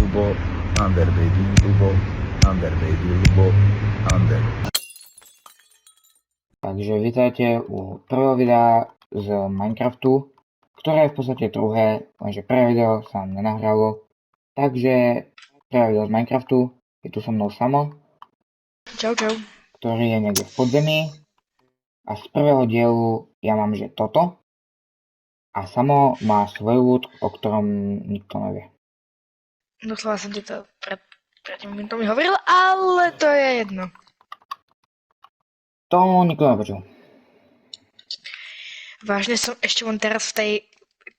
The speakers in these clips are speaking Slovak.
Lubo, under baby, Lubo, under baby, Lubo, under. Takže vítajte u prvého videa z Minecraftu, ktoré je v podstate druhé, lenže prvé video sa nenahralo. Takže prvé video z Minecraftu, je tu so mnou Samo, Čau. ktorý je niekde v podzemí. A z prvého dielu ja mám, že toto. A Samo má svoj loot, o ktorom nikto nevie. Doslova som ti to pred minútami hovoril, ale to je jedno. Tomu nikto nepočul. Vážne som ešte len teraz v tej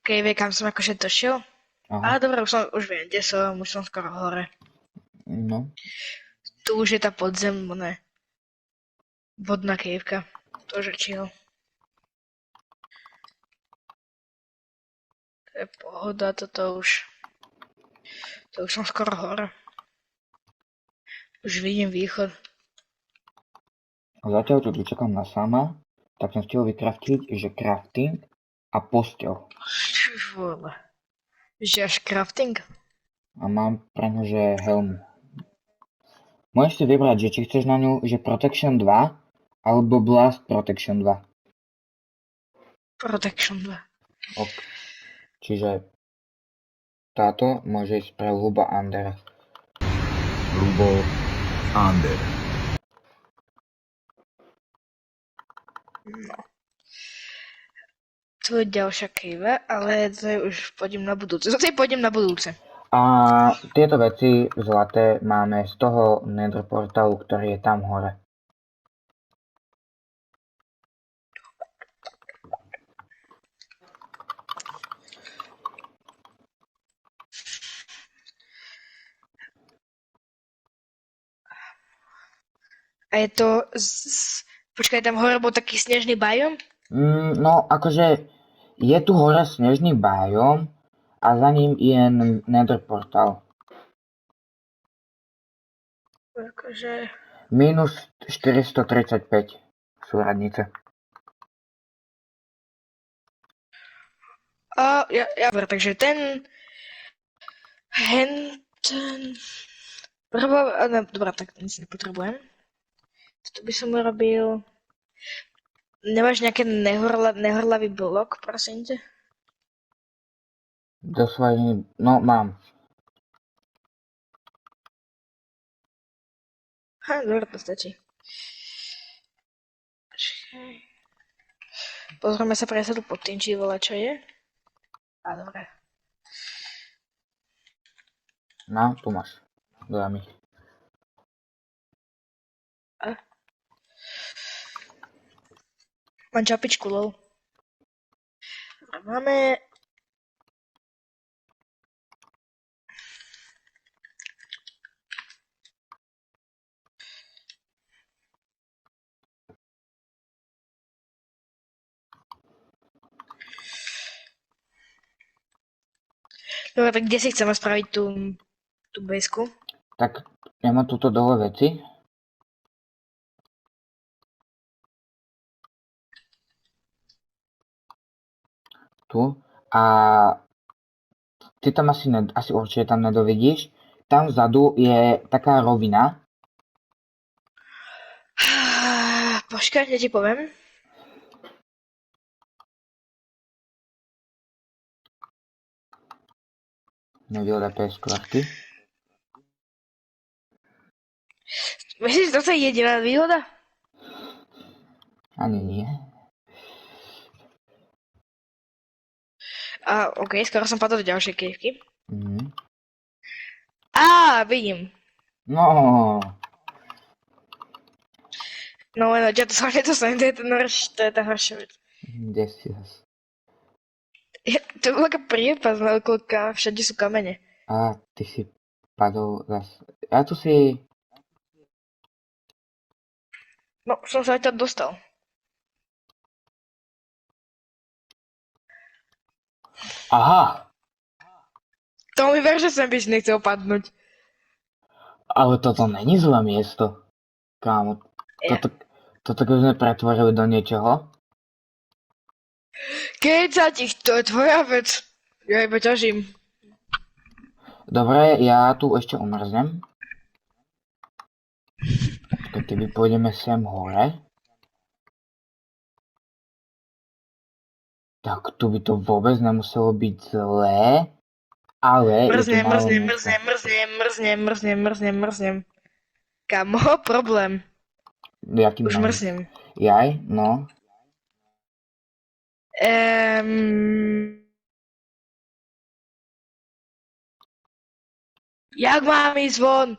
cave, kam som akože došiel. Aha, Ale dobre, už viem, kde som, už som skoro hore. no. Tu už je tá vodná caveka. To už je chill. To je pohoda, to už som skoro hore. Už vidím východ. A zatiaľ, čo tu čakám na Sama, tak som chcel vykraftiť, že crafting a posteľ. Vole. Že až crafting? A mám pre ňu, že helmu. Môžeš si vybrať, že či chceš na ňu, že Protection 2 alebo Blast Protection 2. Protection 2. Ok. Čiže táto môže ísť pre Luba Under. Lubo, under. No. To je ďalšia cave, ale to je už pôjdem na budúce. Zase pôjdem na budúce. A tieto veci zlaté máme z toho Nether portálu, ktorý je tam hore. A je to počkaj, tam hore bol taký snežný biom? No, akože je tu hore snežný biom a za ním je Nether portál. Akože... Minus 435 sú radnice. Takže ten... Dobrá, tak nic nepotrebujem. Toto by som urobil... Nemáš nejaké nehorlavý blok, prosím ťa? Doslovne, no mám. Dobre, to stačí. Počkaj. Pozrieme sa presne tu pod tým, či volá, čo je. A dobre. No, tu máš. Dám ich. Mám čapičku, lol. Dobre, máme... Dobre, tak kde si chceme spraviť tú bejsku? Tak ja mám tuto dole veci. Tu. A ty tam asi určite tam nedovidíš. Tam vzadu je taká rovina. Počkaj, ja ti poviem. Nevýhoda PS-kvarty. Myslíš, že toto je jediná výhoda? Ani nie. OK, skoro som padol do ďalšej kejvky. Mhm. Vidím. No. No len ja to sa nedostane, to je tá horšia vec. Kde si zas? To je taká priepasná okolka, všade sú kamene. A ty si padol zas. Ja tu si... No, som sa aj tam dostal. Aha! To mi ver, že sem by si nechcel padnúť. Ale toto není zlé miesto. Kámo, toto keď sme pretvorili do niečoho. Keď sa ti, to je tvoja vec. Ja iba ťažím. Dobre, ja tu ešte umrznem. Keby pôjdeme sem hore. Tak tu by to vôbec nemuselo byť zlé. Ale je tu Mrznem, málo mrznem, miesta. mrznem. Kamo, problém. Jaký Už mám? mrznem. Jaj, no. Jak mám ísť von?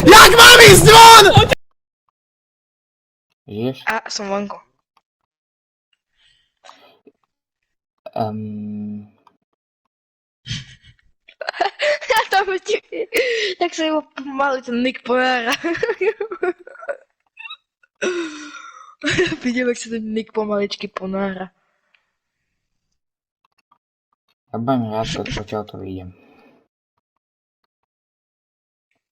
Jak mám ísť von? Žiješ? A, som vonku. Ja tam ti... Jak sa iba pomaly ten Nick ponára. Vidím, jak sa ten Nick pomaličky ponára. Ja budem rád, keď odtiaľ to vidím.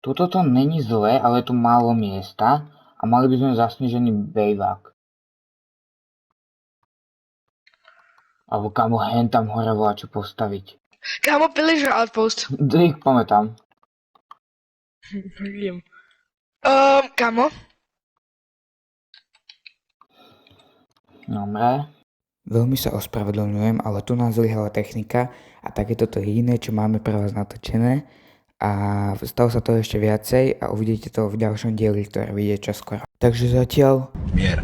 Tuto to není zlé, ale je tu málo miesta a mali by sme zasnežený bejvák. Alebo kamo hen tam hore volá čo postaviť. Kámo, Pillager Outpost. Drik, poďme tam. Idem. Kámo? Dobre. Veľmi sa ospravedlňujem, ale tu nás zlyhala technika a tak je toto jediné, čo máme pre vás natočené. A stalo sa to ešte viacej a uvidíte to v ďalšom dieli, ktoré vyjde čoskoro. Takže zatiaľ Mier.